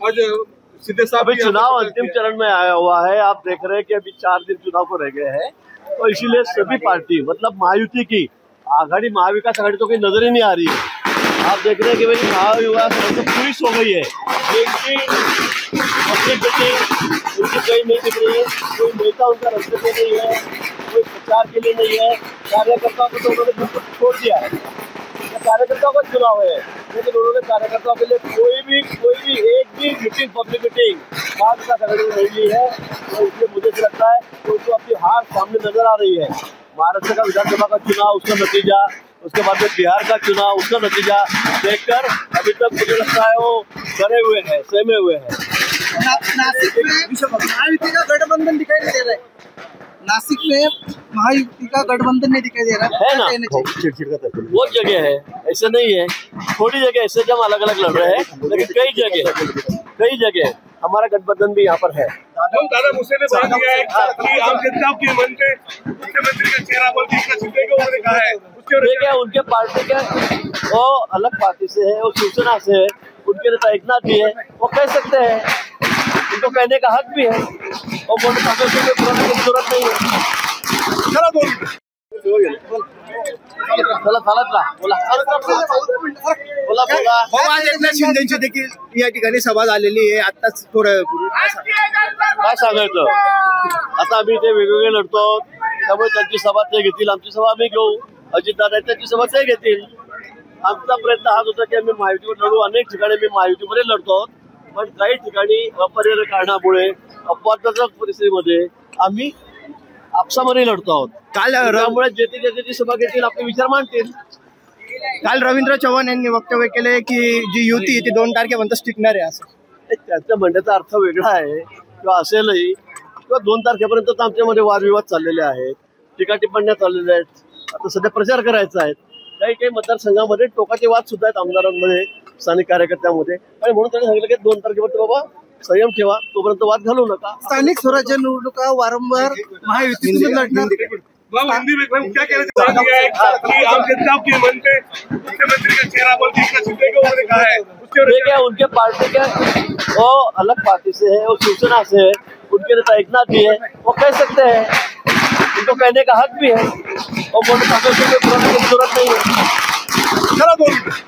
आज सीधे साहब अभी चुनाव अंतिम चरण में आया हुआ है। आप देख रहे हैं कि अभी 4 दिन चुनाव को रह गए हैं और इसीलिए सभी पार्टी मतलब महायुति की आघाड़ी महाविकास आघाड़ी तो कोई नजर ही नहीं आ रही है। आप देख रहे हैं कि भाई महाविकास तो पूरी सो गई है। उनकी कहीं नहीं दिख रही है, कोई नेता उनका रास्ते पे नहीं है, कोई प्रचार के लिए नहीं है। कार्यकर्ताओं को तो उन्होंने बिल्कुल छोड़ दिया है। कार्यकर्ताओं का चुनाव है लेकिन उन्होंने कार्यकर्ताओं के लिए कोई भी एक भी मीटिंग पब्लिक मीटिंग महाविकास आघाड़ी में नहीं ली है। तो इसलिए मुझे तो लगता है कि उनको अपनी हार सामने नजर आ रही है। महाराष्ट्र का विधानसभा का चुनाव उसका नतीजा, उसके बाद में बिहार का चुनाव उसका नतीजा देखकर अभी तक मुझे लगता है वो डरे हुए हैं, सहमे हुए हैं। नासिक में महायुति का गठबंधन दिखाई नहीं दे रहा है। नासिक में महायुति का गठबंधन नहीं दिखाई दे रहा है ना। बहुत जगह है, ऐसे नहीं है। थोड़ी जगह ऐसे जब अलग अलग लड़ रहे हैं लेकिन कई जगह हमारा गठबंधन भी यहाँ पर है। दादा मुझसे ने बता दिया है कि आम जनता के मन पे मुख्यमंत्री का चेहरा बोल के उन्होंने कहा है देखिए उनके पार्टी के वो अलग पार्टी से है, वो शिवसेना से है, उनके नेता एकनाथ जी है, वो कह सकते हैं, उनको कहने का हक भी है और वोट कांग्रेस में पुराने की जरूरत नहीं है। शिंदेची देखील या ठिकाणी सभा झालेली आहे आताच थोडं काय सांगायचं। आता आम्ही ते वेगवेगळे लढतो त्यामुळे त्यांची सभा ते घेतील, आमची सभा आम्ही घेऊ, अजितदादा त्यांची सभा ते घेतील। आमचा प्रयत्न हाच होता की आम्ही महायुतीवर लढू। अनेक ठिकाणी मी महायुतीमध्ये लढतो पण काही ठिकाणी अपरिहार्य कारणामुळे अपवादात्मक परिस्थितीमध्ये आम्ही आपसामध्ये लढतो आहोत। काल त्यामुळे जेथे सभा घेतील आपले विचार मांडतील। काल रवींद्र चव्हाण यांनी वक्तव्य केले की जी युती ती 2 तारखेपर्यंत टिकणार आहे असं। त्याचा म्हणण्याचा अर्थ वेगळा आहे किंवा असेलही किंवा 2 तारखेपर्यंत आमच्यामध्ये वादविवाद चाललेले आहेत, टीका टिप्पण्या चाललेल्या आहेत। आता सध्या प्रचार करायचा आहे। काही मतदारसंघामध्ये टोकाचे वाद सुद्धा आहेत आमदारांमध्ये, स्थानिक कार्यकर्त्यांमध्ये, आणि म्हणून त्यांनी सांगितलं की 2 तारखेपर्यंत बाबा संयम ठेवा, तोपर्यंत वाद घालू नका। स्थानिक स्वराज्य निवडणुका वारंवार महायुतीतून लढणार। हिंदी में क्या कहना चाहिए कि आम जनता के मन पे मुख्यमंत्री का चेहरा बोल के उन्होंने कहा है देखिए उनके पार्टी के वो अलग पार्टी से है, वो शिवसेना से है, उनके नेता एकनाथ जी है, वो कह सकते हैं, उनको कहने का हक भी है और वोट कांग्रेस में पुराने की जरूरत नहीं है।